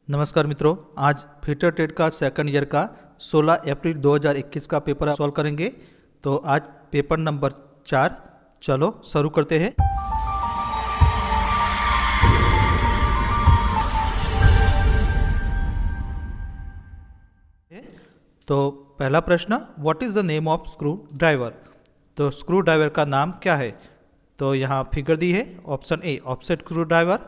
नमस्कार मित्रों, आज फिटर टेट का सेकंड ईयर का 16 अप्रैल 2021 का पेपर सॉल्व करेंगे। तो आज पेपर नंबर 4, चलो शुरू करते हैं। तो पहला प्रश्न, what is the name of screwdriver. तो स्क्रू ड्राइवर का नाम क्या है। तो यहाँ फिगर दी है। Option A offset screwdriver,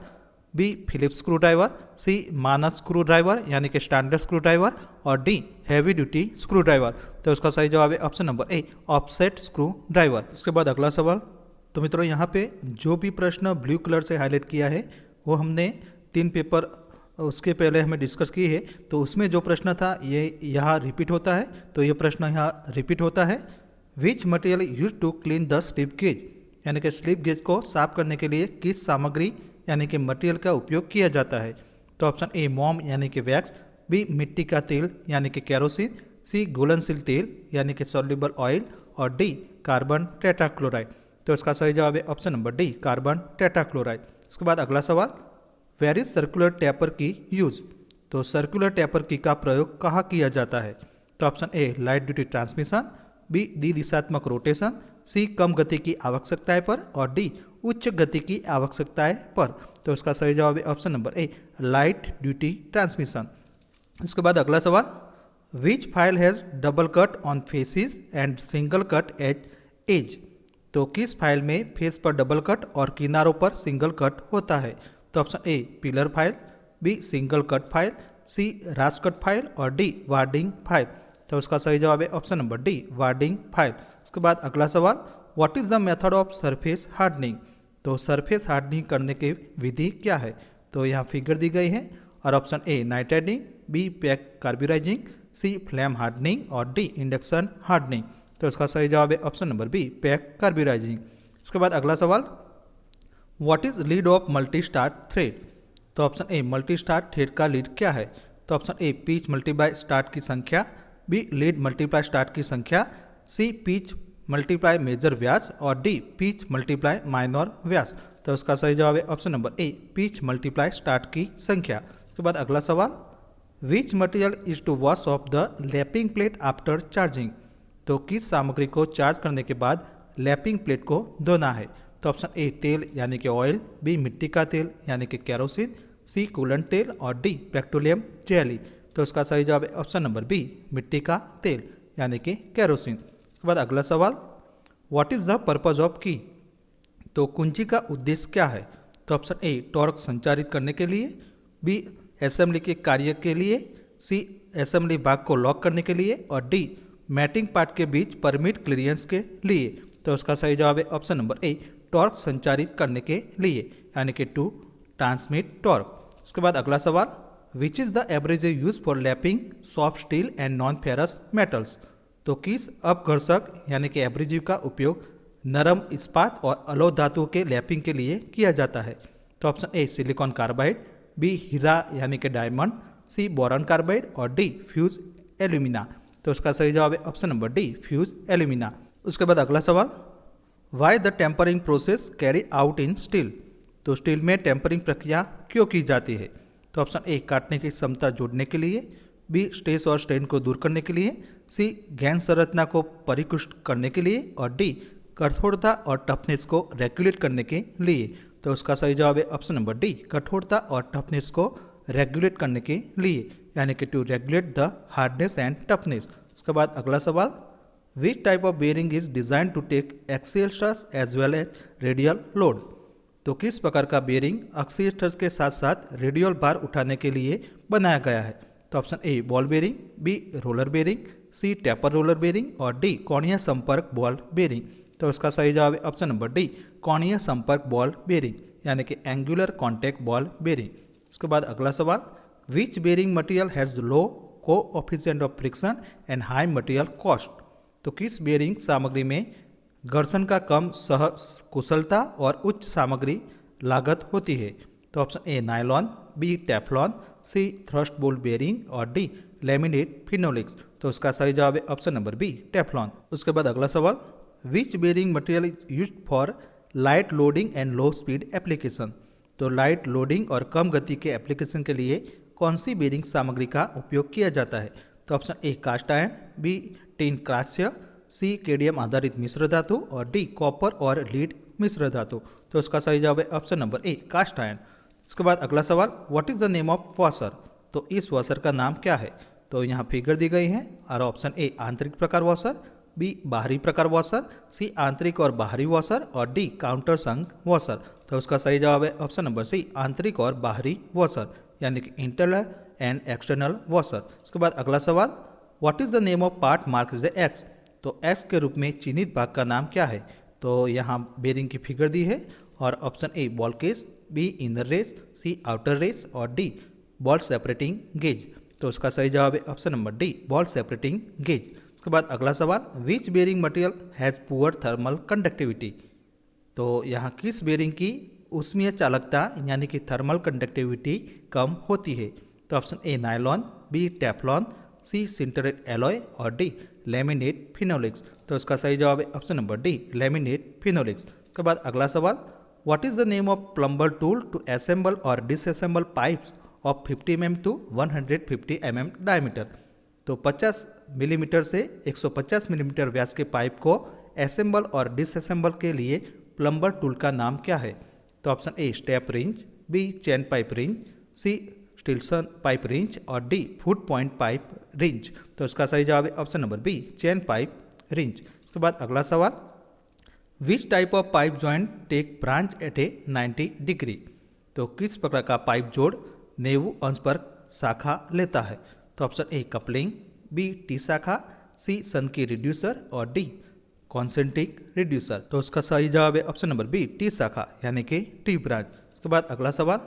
B Phillips screwdriver, C मानक स्क्रू ड्राइवर यानी कि स्टैंडर्ड स्क्रू ड्राइवर, और D heavy duty screwdriver. तो उसका सही जवाब है option number A offset screwdriver. उसके बाद अगला सवाल। तो मित्रों यहाँ पे जो भी प्रश्न ब्लू कलर से हाईलाइट किया है वो हमने 3 पेपर उसके पहले हमें डिस्कस की है। तो उसमें जो प्रश्न था ये यहाँ रिपीट होता है। तो ये प्रश्न यहाँ रिपीट होता है। Which material use to clean the slip gauge, यानी कि स्लिप गेज को साफ करने के लिए किस सामग्री यानी कि मटेरियल का उपयोग किया जाता है। तो ऑप्शन ए मोम यानी कि वैक्स, बी मिट्टी का तेल यानी कि केरोसिन, सी घुलनशील तेल यानी कि सॉल्युबल ऑयल, और डी कार्बन टेट्राक्लोराइड। तो इसका सही जवाब है option number D carbon tetrachloride. उसके बाद अगला सवाल, where is circular taper key use. तो सर्कुलर टैपर की का प्रयोग कहाँ किया जाता है। तो option A light duty transmission, B दिशात्मक रोटेशन, सी कम गति की आवश्यकताएं पर, और डी उच्च गति की आवश्यकताएं पर। तो इसका सही जवाब है option number A light duty transmission. उसके बाद अगला सवाल, which file has double cut on faces and single cut at edge. तो किस फाइल में फेस पर डबल कट और किनारों पर सिंगल कट होता है। तो option A pillar file, B single cut file, C rasp cut file, और डी वार्डिंग फाइल। तो उसका सही जवाब है option number D warding file. उसके बाद अगला सवाल, what is the method of surface hardening. तो सरफेस हार्डनिंग करने की विधि क्या है। तो यहाँ फिगर दी गई है। और option A nitriding, B pack carburizing, C flame hardening, और डी इंडक्शन हार्डनिंग। तो इसका सही जवाब है option number B pack carburizing. इसके बाद अगला सवाल, what is lead of multi start thread. तो option A multi start thread का लीड क्या है। तो option A pitch multiply start की संख्या, बी लीड मल्टीप्लाई स्टार्ट की संख्या, सी पिच मल्टीप्लाई मेजर व्यास, और डी पिच मल्टीप्लाई माइनर व्यास। तो उसका सही जवाब है option number A pitch multiply start की संख्या। उसके बाद अगला सवाल, which material is to wash off the lapping plate after charging. तो किस सामग्री को चार्ज करने के बाद लैपिंग प्लेट को धोना है। तो ऑप्शन ए तेल यानी कि ऑयल, बी मिट्टी का तेल यानी कि केरोसिन, सी कूलेंट तेल, और डी पेट्रोलियम जेली। तो उसका सही जवाब है ऑप्शन नंबर बी मिट्टी का तेल यानी कि केरोसिन। उसके बाद अगला सवाल, what is the purpose of की। तो कुंजी का उद्देश्य क्या है। तो ऑप्शन ए टॉर्क संचारित करने के लिए, बी असेंबली के कार्य के लिए, सी असेंबली भाग को लॉक करने के लिए, और डी मैटिंग पार्ट के बीच परमिट क्लियरेंस के लिए। तो उसका सही जवाब है ऑप्शन नंबर ए टॉर्क संचारित करने के लिए यानी कि टू ट्रांसमिट टॉर्क। उसके बाद अगला सवाल, which is the abrasive use for lapping soft steel and non ferrous metals. तो किस अपघर्षक यानी कि एब्रेसिव का उपयोग नरम इस्पात और अलोह धातु के लैपिंग के लिए किया जाता है। तो option A silicon carbide, B हीरा यानी कि डायमंड, सी बोरॉन कार्बाइड, और डी फ्यूज एल्यूमिना। तो उसका सही जवाब है option number D fuse alumina. उसके बाद अगला सवाल, why the tempering process carry out in steel. तो स्टील में टेम्परिंग प्रक्रिया क्यों की जाती है। तो ऑप्शन ए काटने की क्षमता जोड़ने के लिए, बी स्ट्रेस और स्ट्रेन को दूर करने के लिए, सी गैन संरचना को परिपुष्ट करने के लिए, और डी कठोरता और टफनेस को रेगुलेट करने के लिए। तो उसका सही जवाब है ऑप्शन नंबर डी कठोरता और टफनेस को रेगुलेट करने के लिए यानी कि to regulate the hardness and toughness. उसके बाद अगला सवाल, which type of bearing is design to take axial stress as well as radial load. तो किस प्रकार का बेयरिंग अक्षीय स्ट्रेस के साथ साथ रेडियल भार उठाने के लिए बनाया गया है। तो option A ball bearing, B roller bearing, C taper roller bearing, और डी कोणीय संपर्क बॉल बेयरिंग। तो उसका सही जवाब है ऑप्शन नंबर डी कोणीय संपर्क बॉल बेयरिंग यानी कि एंगुलर कॉन्टैक्ट बॉल बेयरिंग। उसके बाद अगला सवाल, which bearing material has low coefficient of friction and high material cost. तो किस बेयरिंग सामग्री में घर्षण का कम सह कुशलता और उच्च सामग्री लागत होती है। तो option A nylon, B Teflon, C thrust bolt bearing, और डी लेमिनेट फिनोलिक्स। तो उसका सही जवाब है ऑप्शन नंबर बी टेफ्लॉन। उसके बाद अगला सवाल, which bearing material is used for light loading and low speed application. तो लाइट लोडिंग और कम गति के एप्लीकेशन के लिए कौन सी बेरिंग सामग्री का उपयोग किया जाता है? तो option A cast iron, B tin क्रास्य, सी केडियम आधारित मिश्र धातु और डी कॉपर और लीड मिश्र धातु। तो इसका सही जवाब है option number A cast iron. इसके बाद अगला सवाल, what is the name of washer? तो इस वॉशर का नाम क्या है? तो यहाँ फिगर दी गई है और ऑप्शन ए आंतरिक प्रकार वॉशर, बी बाहरी प्रकार वॉशर, सी आंतरिक और बाहरी वॉशर और डी काउंटर संक वॉशर। तो उसका सही जवाब है ऑप्शन नंबर सी आंतरिक और बाहरी वॉशर, यानी कि इंटरनल एंड एक्सटर्नल वॉशर। उसके बाद अगला सवाल, what is the name of part mark the x? तो एक्स के रूप में चिन्हित भाग का नाम क्या है? तो यहाँ बेरिंग की फिगर दी है और option A ball case, B inner race, C outer race और डी बॉल सेपरेटिंग गेज। तो उसका सही जवाब है option number D ball separating gauge. उसके बाद अगला सवाल, which bearing material has poor thermal conductivity? तो यहाँ किस बेरिंग की ऊष्मीय चालकता यानी कि थर्मल कंडक्टिविटी कम होती है? तो option A nylon, B Teflon, C sintered alloy और डी लेमिनेट फिनोलिक्स। तो इसका सही जवाब है option number D laminate phenolics. उसके बाद अगला सवाल, what is the name of plumber tool to assemble और disassemble pipes of 50 mm to 150 mm diameter? तो 50 मिलीमीटर से 150 मिलीमीटर व्यास के पाइप को असेंबल और डिसअसेंबल के लिए प्लम्बर टूल का नाम क्या है? तो option A step wrench, B chain pipe wrench, C Stillson pipe wrench और D foot point pipe wrench. तो इसका सही जवाब है option number B chain pipe wrench. उसके बाद अगला सवाल, which type of pipe joint take branch at a 90 degree? तो किस प्रकार का पाइप जोड़ 90 अंश पर शाखा लेता है? तो option A coupling, B T शाखा, सी सन की रिड्यूसर और डी कॉन्सेंट्रिक रिड्यूसर। तो उसका सही जवाब है ऑप्शन नंबर बी टी शाखा यानी कि टी ब्रांच। उसके बाद अगला सवाल,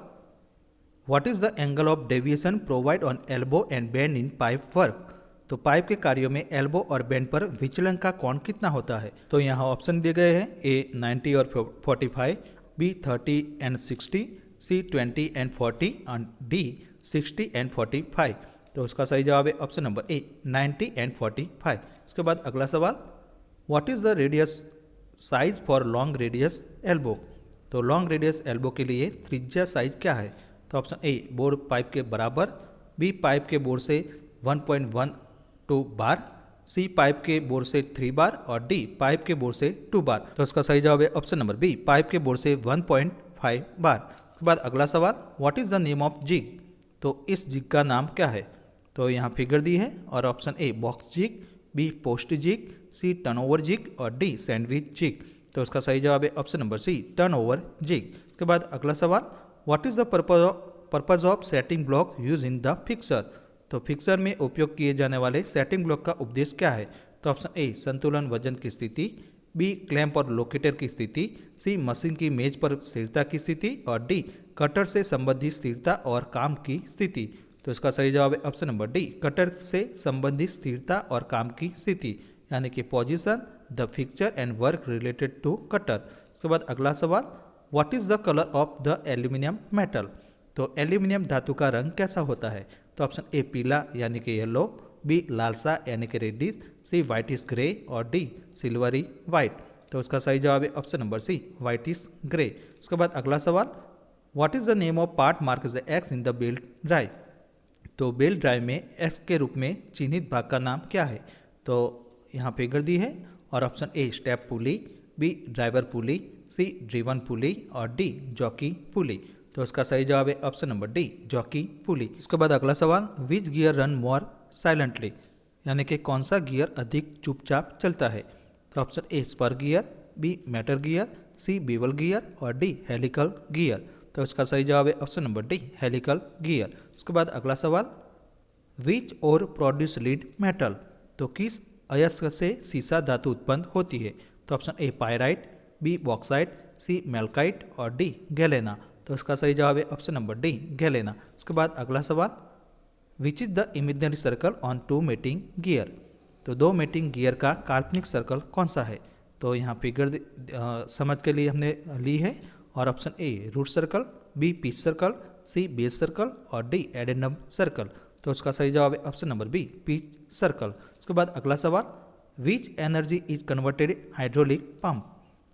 what is the angle of deviation provide on elbow and bend in pipe work? तो पाइप के कार्यों में एल्बो और बेंड पर विचलन का कोण कितना होता है? तो यहाँ ऑप्शन दिए गए हैं, ए 90 और 45, बी 30 एंड 60, सी 20 एंड 40 और डी 60 एंड 45। तो उसका सही जवाब है ऑप्शन नंबर ए 90 एंड 45। उसके बाद अगला सवाल, what is the radius size for long radius elbow? तो लॉन्ग रेडियस एल्बो के लिए त्रिज्या साइज क्या है? तो ऑप्शन ए बोर पाइप के बराबर, बी पाइप के बोर से 1.12 बार, सी पाइप के बोर से 3 बार और डी पाइप के बोर से 2 बार। तो उसका सही जवाब है ऑप्शन नंबर बी पाइप के बोर से 1.5 बार। उसके बाद अगला सवाल, what is the name of jig? तो इस जिग का नाम क्या है? तो यहाँ फिगर दी है और option A box jig, B post jig, C turnover jig और डी सैंडविच जिग। तो उसका सही जवाब है option number C turnover jig. उसके बाद अगला सवाल, what is the purpose of setting block use in the fixture? तो फिक्सर में उपयोग किए जाने वाले सेटिंग ब्लॉक का उद्देश्य क्या है? तो ऑप्शन ए संतुलन वजन की स्थिति, बी क्लैंप और लोकेटर की स्थिति, सी मशीन की मेज पर स्थिरता की स्थिति और डी कटर से संबंधित स्थिरता और काम की स्थिति। तो इसका सही जवाब है ऑप्शन नंबर डी कटर से संबंधित स्थिरता और काम की स्थिति, यानी कि position the fixture and work related to cutter. उसके बाद अगला सवाल, what is the colour of the aluminium metal? तो एल्यूमिनियम धातु का रंग कैसा होता है? तो ऑप्शन ए पीला यानी कि येलो, बी लालसा यानी कि रेडिश, सी वाइटिश ग्रे और डी सिल्वरी वाइट। तो उसका सही जवाब है option number C whitish grey. उसके बाद अगला सवाल, what is the name of part mark the X in the belt drive? तो बेल्ट ड्राइव में एक्स के रूप में चिन्हित भाग का नाम क्या है? तो यहाँ फिगर दी है और option A step pulley, B driver pulley, C driven pulley और डी जॉकी पुली। तो उसका सही जवाब है option number D jockey pulley. उसके बाद अगला सवाल, which gear run more silently? यानी कि कौन सा गियर अधिक चुपचाप चलता है? तो option A spur gear, B mitre gear, C bevel gear और डी हेलिकल गियर। तो इसका सही जवाब है option number D helical gear. उसके बाद अगला सवाल, विच और प्रोड्यूस लीड मेटल? तो किस अयस्क से सीसा धातु उत्पन्न होती है? तो option A pyrite, B bauxite, C malachite और डी गैलेना। तो इसका सही जवाब है ऑप्शन नंबर डी गैलेना। उसके बाद अगला सवाल, which is the imaginary circle on 2 mating gear? तो 2 मेटिंग गियर का काल्पनिक सर्कल कौन सा है? तो यहाँ फिगर समझ के लिए हमने ली है और option A root circle, B pitch circle, C base circle और डी एडेंडम सर्कल। तो उसका सही जवाब है option number B pitch circle. उसके बाद अगला सवाल, which energy is converted hydraulic pump?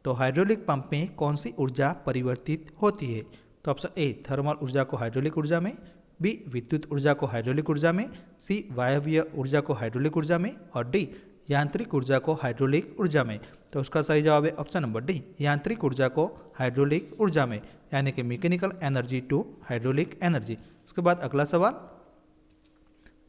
तो हाइड्रोलिक पंप में कौन सी ऊर्जा परिवर्तित होती है? तो ऑप्शन ए थर्मल ऊर्जा को हाइड्रोलिक ऊर्जा में, बी विद्युत ऊर्जा को हाइड्रोलिक ऊर्जा में, सी वायवीय ऊर्जा को हाइड्रोलिक ऊर्जा में और डी यांत्रिक ऊर्जा को हाइड्रोलिक ऊर्जा में। तो उसका सही जवाब है ऑप्शन नंबर डी, यांत्रिक ऊर्जा को हाइड्रोलिक ऊर्जा में, यानी कि mechanical energy to hydraulic energy. उसके बाद अगला सवाल,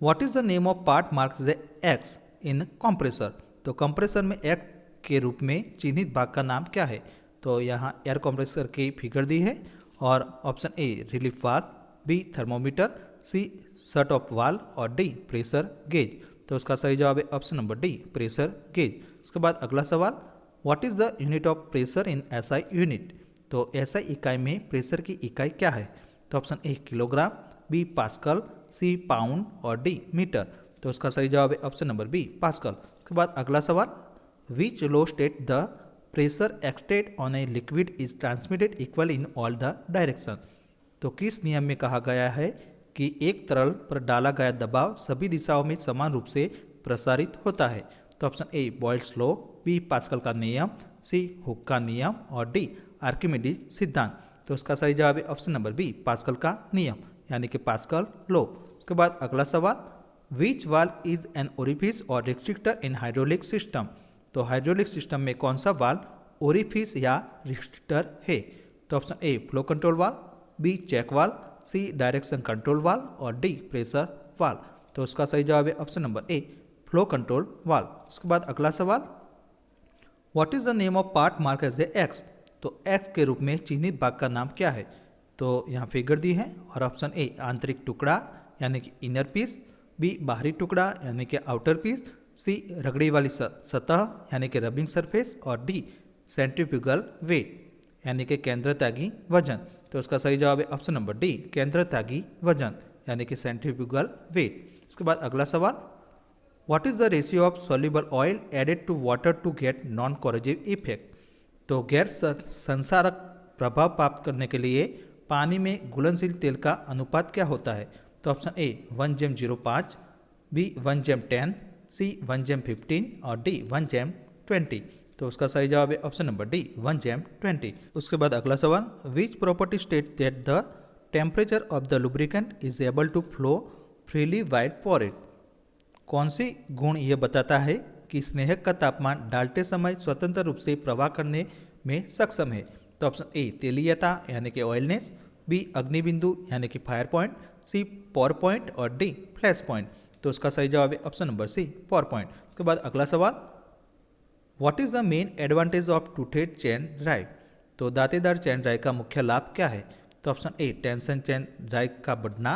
what is the name of part marks the X in compressor. तो कंप्रेसर में एक्स के रूप में चिन्हित भाग का नाम क्या है। तो यहाँ एयर कंप्रेसर की फिगर दी है और option A relief valve, B thermometer, C shut off valve और डी प्रेशर गेज। तो उसका सही जवाब है option number D, pressure gauge. उसके बाद अगला सवाल, what is the unit of pressure in SI unit. तो एसआई इकाई में प्रेशर की इकाई क्या है। तो option A kilogram, B pascal, C pound और डी मीटर। तो उसका सही जवाब है ऑप्शन नंबर बी, पास्कल। उसके बाद अगला सवाल, which law state the pressure एक्सटेड on a liquid is transmitted equal in all the direction. तो किस नियम में कहा गया है कि एक तरल पर डाला गया दबाव सभी दिशाओं में समान रूप से प्रसारित होता है। तो option A Boyle's law, B Pascal का नियम, सी हुक का नियम और डी आर्किमिडीज सिद्धांत। तो उसका सही जवाब है ऑप्शन नंबर बी, पास्कल का नियम, यानी कि पास्कल लॉ। उसके बाद अगला सवाल, which valve is an orifice or restrictor in hydraulic system. तो हाइड्रोलिक सिस्टम में कौन सा वाल्व ओरिफिस या रिस्ट्रिक्टर है। तो option A flow control valve, B check valve, C direction control valve और डी प्रेशर वाल्व। तो उसका सही जवाब है option number A, flow control valve. उसके बाद अगला सवाल, what is the name of part mark as a X. तो एक्स के रूप में चिन्हित भाग का नाम क्या है। तो यहाँ फिगर दी है और ऑप्शन ए आंतरिक टुकड़ा यानी कि इनर पीस, बी बाहरी टुकड़ा यानी कि आउटर पीस, सी रगड़ी वाली सतह यानी कि रबिंग सरफेस और डी सेंट्रीफ्यूगल वेट यानी कि केंद्र त्यागी वजन। तो उसका सही जवाब है ऑप्शन नंबर डी, केंद्र त्यागी वजन यानी कि सेंट्रीफ्यूगल वेट। इसके बाद अगला सवाल, what is the ratio of soluble oil added to water to get non corrosive effect. तो गैर संसारक प्रभाव प्राप्त करने के लिए पानी में घुलनशील तेल का अनुपात क्या होता है। तो ऑप्शन ए 1:05, बी 1:10, सी 1:15 और डी 1:20। तो उसका सही जवाब है ऑप्शन नंबर डी 1:20। उसके बाद अगला सवाल, which property state that the temperature of the lubricant is able to flow freely wide poured. कौन सी गुण यह बताता है कि स्नेहक का तापमान डालते समय स्वतंत्र रूप से प्रवाह करने में सक्षम है। तो ऑप्शन ए तेलीयता यानी कि ऑयलनेस, बी अग्निबिंदु यानी कि fire point, C power point और डी फ्लैश पॉइंट। तो उसका सही जवाब है option number C, power point. उसके बाद अगला सवाल, what is the main advantage of टू-थ्रेड चेन ड्राइव। तो दांतेदार चेन ड्राइव का मुख्य लाभ क्या है। तो ऑप्शन ए टेंशन चेन ड्राइव का बढ़ना,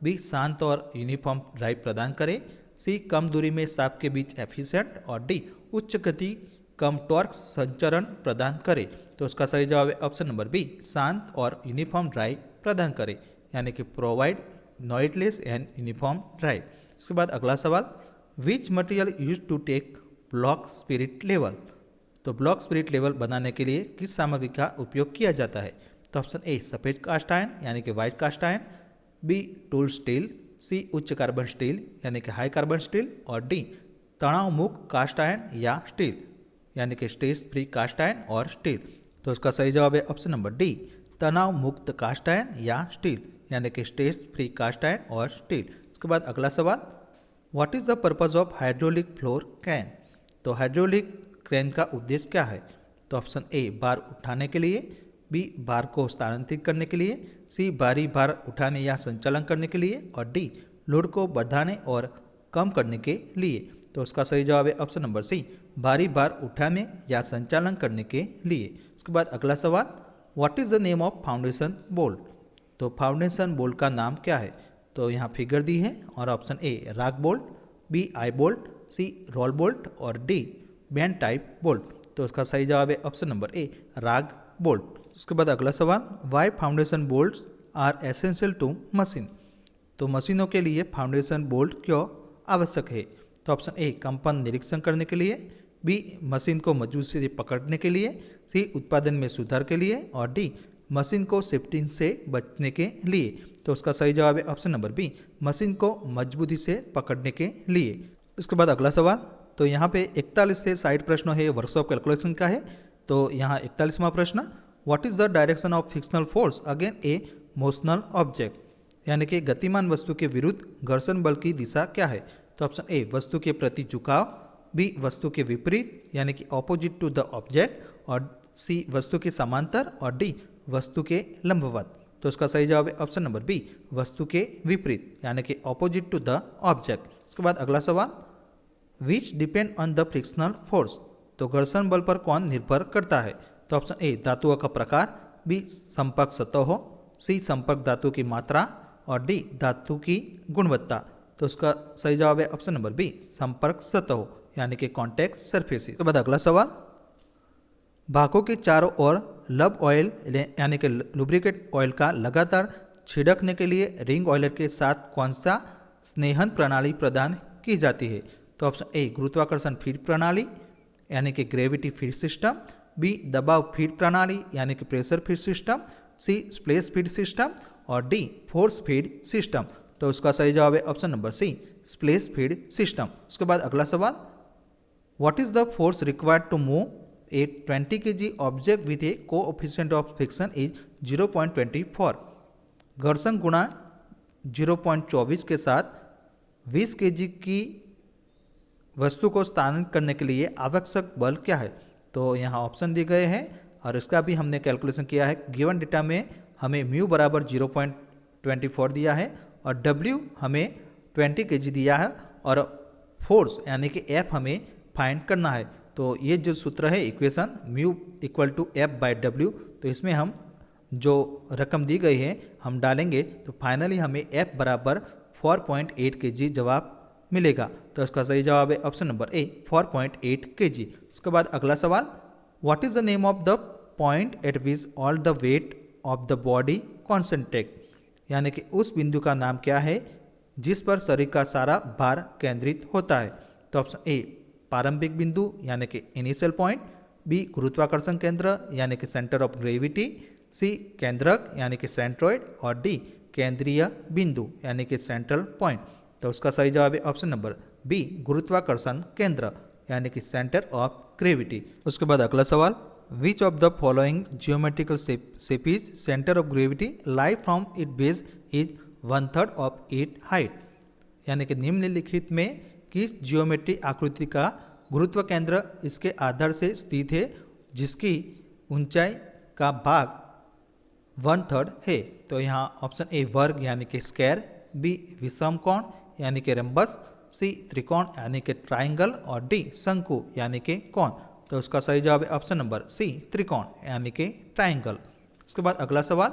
बी शांत और यूनिफॉर्म ड्राइव प्रदान करे, सी कम दूरी में शाफ्ट के बीच एफिशिएंट और डी उच्च गति कम टॉर्क संचरण प्रदान करे। तो उसका सही जवाब है ऑप्शन नंबर बी, शांत और यूनिफॉर्म ड्राइव प्रदान करे यानी कि provide noiseless and uniform drive. उसके बाद अगला सवाल, which material use to take block spirit level. तो ब्लॉक स्पिरिट लेवल बनाने के लिए किस सामग्री का उपयोग किया जाता है। तो ऑप्शन ए सफेद कास्ट आयरन यानी कि white cast iron, B tool steel, C उच्च कार्बन स्टील यानी कि हाई कार्बन स्टील और डी तनाव मुक्त कास्ट आयरन या स्टील यानी कि स्ट्रेस फ्री कास्ट आयरन और स्टील। तो उसका सही जवाब है ऑप्शन नंबर डी, तनाव मुक्त कास्ट आयरन या स्टील यानी कि स्ट्रेस फ्री कास्ट आयरन और स्टील। उसके बाद अगला सवाल, what is the purpose of hydraulic floor can. तो हाइड्रोलिक क्रेन का उद्देश्य क्या है। तो ऑप्शन ए भार उठाने के लिए, बी भार को स्थानांतरित करने के लिए, सी भारी भार उठाने या संचालन करने के लिए और डी लोड को बढ़ाने और कम करने के लिए। तो उसका सही जवाब है ऑप्शन नंबर सी, भारी भार उठाने या संचालन करने के लिए। उसके बाद अगला सवाल, what is the name of foundation bolt. तो फाउंडेशन बोल्ट का नाम क्या है। तो यहाँ फिगर दी है और ऑप्शन ए राग bolt, B I bolt, C role bolt और डी बैंड टाइप बोल्ट। तो उसका सही जवाब है ऑप्शन नंबर ए राग बोल्ट। उसके बाद अगला सवाल, why foundation bolts are essential to machine. तो मशीनों के लिए फाउंडेशन बोल्ट क्यों आवश्यक है। तो ऑप्शन ए कंपन निरीक्षण करने के लिए, बी मशीन को मजबूत से पकड़ने के लिए, सी उत्पादन में सुधार के लिए और डी मशीन को सेफ्टी से बचने के लिए। तो उसका सही जवाब है ऑप्शन नंबर बी, मशीन को मजबूती से पकड़ने के लिए। उसके बाद अगला सवाल, तो यहाँ पे 41 से 60 प्रश्न है, वर्कशॉप कैलकुलेशन का है। तो यहाँ 41वां प्रश्न, what is the direction of frictional force again A motional object. यानी कि गतिमान वस्तु के विरुद्ध घर्षण बल की दिशा क्या है? तो ऑप्शन ए वस्तु के प्रति झुकाव, बी वस्तु के विपरीत यानी कि ऑपोजिट टू द ऑब्जेक्ट, और सी वस्तु के समांतर, और डी वस्तु के लंबवत। तो इसका सही जवाब है ऑप्शन नंबर बी वस्तु के विपरीत यानी कि ऑपोजिट टू द ऑब्जेक्ट। इसके बाद अगला सवाल, विच depend on the frictional force. तो घर्षण बल पर कौन निर्भर करता है? तो ऑप्शन ए धातुओं का प्रकार, बी संपर्क सतहों, सी संपर्क धातु की मात्रा, और डी धातु की गुणवत्ता। तो उसका सही जवाब है ऑप्शन नंबर बी संपर्क सतहों यानी कि कॉन्टैक्ट सरफेस। इसके बाद अगला सवाल, भागों के चारों ओर लब ऑयल यानी कि लुब्रिकेट ऑयल का लगातार छिड़कने के लिए रिंग ऑयलर के साथ कौन सा स्नेहन प्रणाली प्रदान की जाती है? तो ऑप्शन ए गुरुत्वाकर्षण फीड प्रणाली यानी कि ग्रेविटी फीड सिस्टम, बी दबाव फीड प्रणाली यानी कि pressure feed system, C splash feed system, और डी फोर्स फीड सिस्टम। तो उसका सही जवाब है option number C splash feed system. उसके बाद अगला सवाल, what is the force required to move a 20 kg object with a coefficient of friction is 0.24। घर्षण गुणा 0.24 के साथ 20 kg की वस्तु को स्थानांतरित करने के लिए आवश्यक बल क्या है? तो यहाँ ऑप्शन दिए गए हैं और इसका भी हमने कैलकुलेशन किया है। गिवन डेटा में हमें म्यू बराबर 0.24 दिया है और डब्ल्यू हमें 20 kg दिया है और फोर्स यानी कि एफ हमें फाइंड करना है। तो ये जो सूत्र है equation mu equal to F by W, तो इसमें हम जो रकम दी गई है हम डालेंगे तो फाइनली हमें एफ बराबर 4.8 kg जवाब मिलेगा। तो इसका सही जवाब है ऑप्शन नंबर ए 4.8 kg। उसके बाद अगला सवाल, what is the name of the point eight which all the weight of the body concentrate, यानी कि उस बिंदु का नाम क्या है जिस पर शरीर का सारा भार केंद्रित होता है? तो ऑप्शन ए प्रारंभिक बिंदु यानी कि इनिशियल पॉइंट, बी गुरुत्वाकर्षण केंद्र यानी कि सेंटर ऑफ ग्रेविटी, सी केंद्रक यानी कि सेंट्रोइड, और डी केंद्रीय बिंदु यानी कि सेंट्रल पॉइंट। तो उसका सही जवाब है ऑप्शन नंबर बी गुरुत्वाकर्षण केंद्र यानी कि सेंटर ऑफ ग्रेविटी। उसके बाद अगला सवाल, which of the following geometrical shape is centre of gravity lie from it base is 1/3 of it height, यानी कि निम्नलिखित में किस जियोमेट्री आकृति का गुरुत्व केंद्र इसके आधार से स्थित है जिसकी ऊंचाई का भाग 1/3 है? तो यहाँ ऑप्शन ए वर्ग यानी कि स्क्वायर, बी विषम कोण यानी कि रंबस, सी त्रिकोण यानी कि ट्राइंगल, और डी शंकु यानी कि कोण। तो उसका सही जवाब है ऑप्शन नंबर सी त्रिकोण यानी कि ट्राइंगल। उसके बाद अगला सवाल,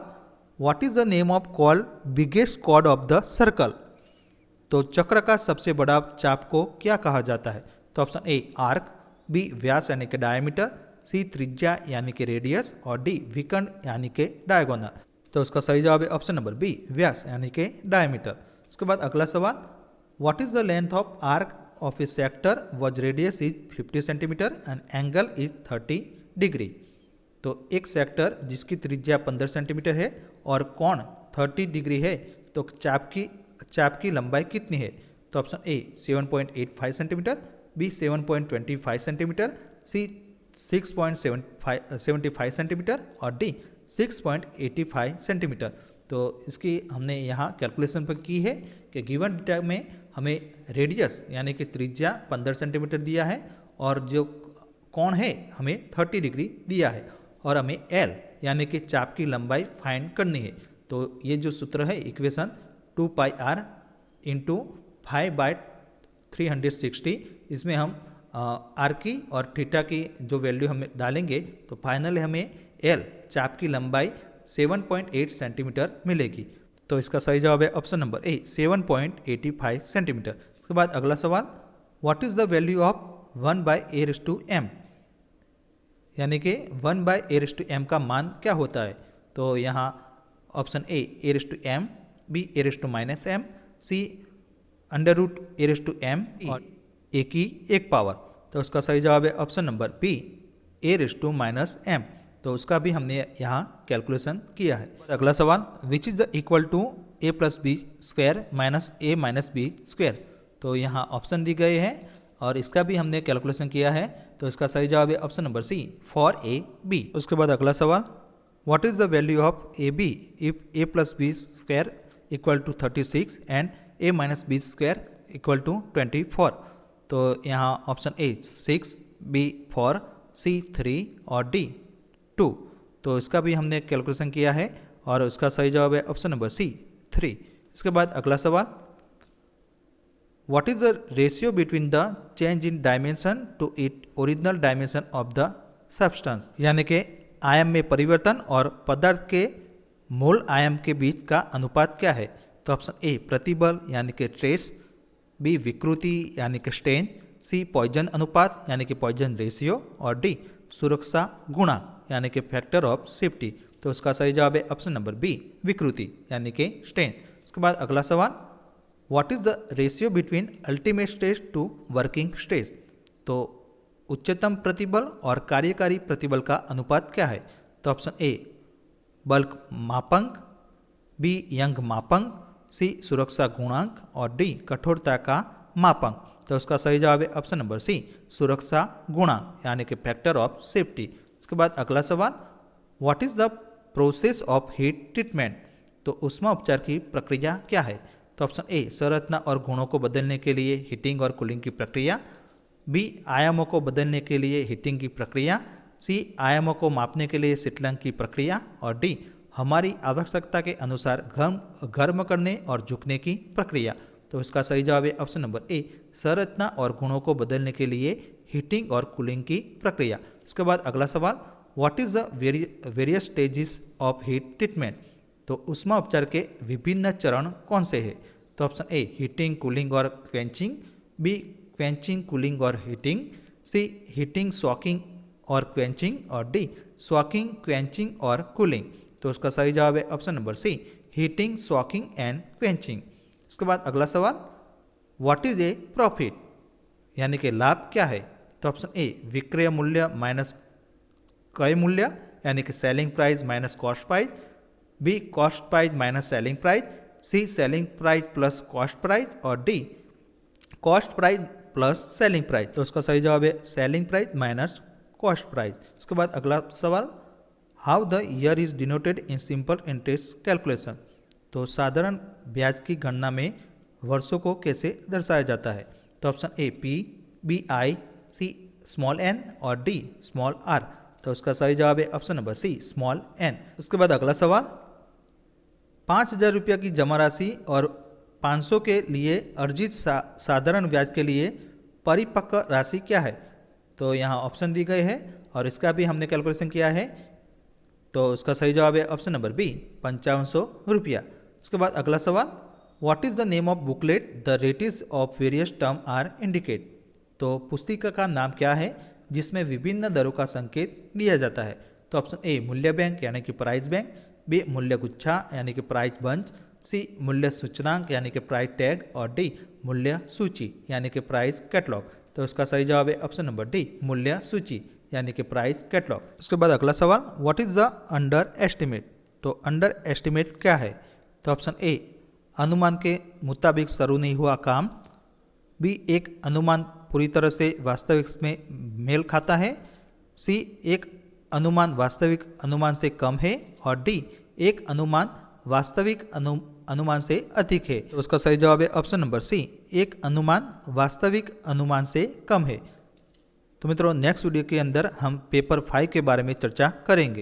what is the name of call biggest chord of the circle. तो चक्र का सबसे बड़ा चाप को क्या कहा जाता है? तो ऑप्शन ए आर्क, बी व्यास यानी कि डायमीटर, सी त्रिज्या यानी कि रेडियस, और डी विकर्ण यानी कि डायगोनल। तो उसका सही जवाब है ऑप्शन नंबर बी व्यास यानी कि डायमीटर। उसके बाद अगला सवाल, what is the length of arc of A sector was radius is 50 centimetre and angle is 30 degree. तो एक सेक्टर जिसकी त्रिज्या 15 सेंटीमीटर है और कोण 30 डिग्री है, तो चाप की लंबाई कितनी है? तो option A 7.85 centimetre, B 7.25 centimetre, C 6.75 centimetre, और डी 6.85 सेंटीमीटर। तो इसकी हमने यहाँ कैलकुलेशन पर की है कि गिवन डेटा में हमें रेडियस यानी कि त्रिज्या 15 सेंटीमीटर दिया है और जो कोण है हमें 30 डिग्री दिया है और हमें एल यानी कि चाप की लंबाई फाइंड करनी है। तो ये जो सूत्र है इक्वेशन 2πr इंटू 5/360, इसमें हम आर की और थीटा की जो वैल्यू हमें डालेंगे तो फाइनली हमें एल चाप की लंबाई 7.8 सेंटीमीटर मिलेगी। तो इसका सही जवाब है ऑप्शन नंबर ए 7.85 सेंटीमीटर। उसके बाद अगला सवाल, what is the value of 1/a⁴m, यानी कि 1/a⁴m का मान क्या होता है? तो यहाँ option A a⁴m, B a⁻⁻m, C √a⁴m और ए की एक पावर। तो उसका सही जवाब है ऑप्शन नंबर बी a⁻⁻m। तो उसका भी हमने यहाँ कैलकुलेशन किया है। अगला सवाल, which is the equal to a+b² minus a-b²। तो यहाँ ऑप्शन दी गए हैं और इसका भी हमने कैलकुलेशन किया है। तो इसका सही जवाब है option number C for a, b। उसके बाद अगला सवाल, what is the value of ab if a+b² equal to 36 and a minus B square equal to 24। तो यहाँ ऑप्शन ए 6, बी 4, सी 3 और डी 2। तो इसका भी हमने कैलकुलेशन किया है और उसका सही जवाब है ऑप्शन नंबर सी 3। इसके बाद अगला सवाल, what is the ratio between the change in dimension to it original dimension of the substance, यानी कि आयाम में परिवर्तन और पदार्थ के मूल आयाम के बीच का अनुपात क्या है। तो ऑप्शन ए प्रतिबल यानी कि ट्रेस, बी विकृति यानी कि स्टेन, सी पॉइजन अनुपात यानी कि पॉइजन रेशियो और डी सुरक्षा गुणा यानी कि फैक्टर ऑफ सेफ्टी। तो उसका सही जवाब है ऑप्शन नंबर बी विकृति यानी कि स्टेन। उसके बाद अगला सवाल, what is the ratio between ultimate stage to working stage. तो उच्चतम प्रतिबल और कार्यकारी प्रतिबल का अनुपात क्या है। तो ऑप्शन ए बल्क मापांक, बी यंग मापांक, सी सुरक्षा गुणांक और डी कठोरता का मापांक। तो उसका सही जवाब है ऑप्शन नंबर सी सुरक्षा गुणांक यानी कि फैक्टर ऑफ सेफ्टी। इसके बाद अगला सवाल, what is the process of heat treatment. तो ऊष्मा उपचार की प्रक्रिया क्या है। तो ऑप्शन ए संरचना और गुणों को बदलने के लिए हीटिंग और कूलिंग की प्रक्रिया, बी आयामों को बदलने के लिए हीटिंग की प्रक्रिया, सी आयामों को मापने के लिए शीतलन की प्रक्रिया और डी हमारी आवश्यकता के अनुसार गर्म करने और झुकने की प्रक्रिया। तो इसका सही जवाब है ऑप्शन नंबर ए संरचना और गुणों को बदलने के लिए हीटिंग और कूलिंग की प्रक्रिया। इसके बाद अगला सवाल, what is the various stages of heat treatment. तो ऊष्मा उपचार के विभिन्न चरण कौन से हैं। तो ऑप्शन ए हीटिंग कूलिंग और क्वेंचिंग, बी क्वेंचिंग कूलिंग और हीटिंग, सी हीटिंग सॉकिंग और क्वेंचिंग और डी सॉकिंग क्वेंचिंग और कूलिंग। तो उसका सही जवाब है option number C heating soaking and quenching. इसके बाद अगला सवाल, व्हाट इज ए प्रॉफिट यानी कि लाभ क्या है। तो ऑप्शन ए विक्रय मूल्य माइनस क्रय मूल्य यानी कि selling price minus cost price, B cost price minus selling price, C selling price plus cost price और D cost price plus selling price. तो उसका सही जवाब है selling price minus cost price. इसके बाद अगला सवाल, how the year is denoted in simple interest calculation. तो साधारण ब्याज की गणना में वर्षों को कैसे दर्शाया जाता है। तो option A P, B I, C small N और डी स्मॉल आर। तो उसका सही जवाब है option number C small N. उसके बाद अगला सवाल, 5,000 रुपये की जमा राशि और 500 के लिए अर्जित साधारण ब्याज के लिए परिपक्व राशि क्या है। तो यहाँ ऑप्शन दी गए हैं और इसका भी हमने कैलकुलेशन किया है। तो उसका सही जवाब है ऑप्शन नंबर बी 5500 रुपया। उसके बाद अगला सवाल, what is the name of booklet the rates of various term are indicate. तो पुस्तिका का नाम क्या है जिसमें विभिन्न दरों का संकेत दिया जाता है। तो ऑप्शन ए मूल्य बैंक यानी कि प्राइस बैंक, बी मूल्य गुच्छा यानी कि प्राइस बंच, सी मूल्य सूचनांक यानी कि प्राइस टैग और डी मूल्य सूची यानी कि प्राइस कैटलॉग। तो उसका सही जवाब है ऑप्शन नंबर डी मूल्य सूची यानी कि प्राइस कैटलॉग। उसके बाद अगला सवाल, what is the under estimate. तो अंडर एस्टिमेट क्या है। तो ऑप्शन ए अनुमान के मुताबिक शुरू नहीं हुआ काम, बी एक अनुमान पूरी तरह से वास्तविक में मेल खाता है, सी एक अनुमान वास्तविक अनुमान से कम है और डी एक अनुमान वास्तविक अनुमान से अधिक है। तो उसका सही जवाब है ऑप्शन नंबर सी एक अनुमान वास्तविक अनुमान से कम है। तो मित्रों नेक्स्ट वीडियो के अंदर हम पेपर 5 के बारे में चर्चा करेंगे।